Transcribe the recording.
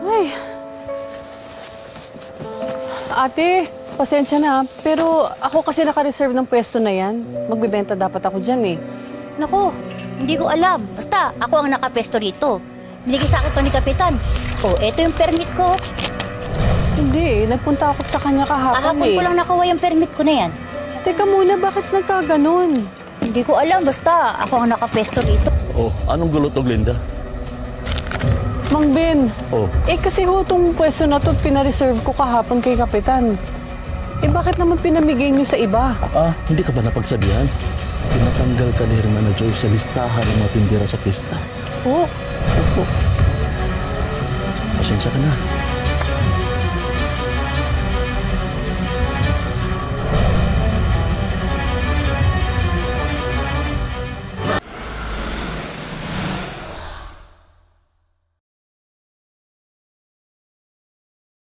Ay. Ate, pasensya na, pero ako kasi naka-reserve ng pwesto na yan. Magbibenta dapat ako dyan eh. Naku, hindi ko alam. Basta, ako ang nakapesto rito. Binigay sa akin to ni Kapitan. Oh, eto yung permit ko. Hindi eh, nagpunta ako sa kanya kahapon Kahapon eh. ko lang nakuha yung permit ko na yan. Teka muna, bakit nagkaganon? Hindi ko alam. Basta, ako ang nakapesto rito. Oh, anong gulo to, Glinda? Mang Ben, Oh, kasi ho itong pwesto na to pina-reserve ko kahapon kay Kapitan. Bakit naman pinamigay niyo sa iba? hindi ka ba napagsabihan? Tinatanggal ka ni Hermana Joy sa listahan ng mga tindera sa pista. Oh, Opo. Pasensya ka na.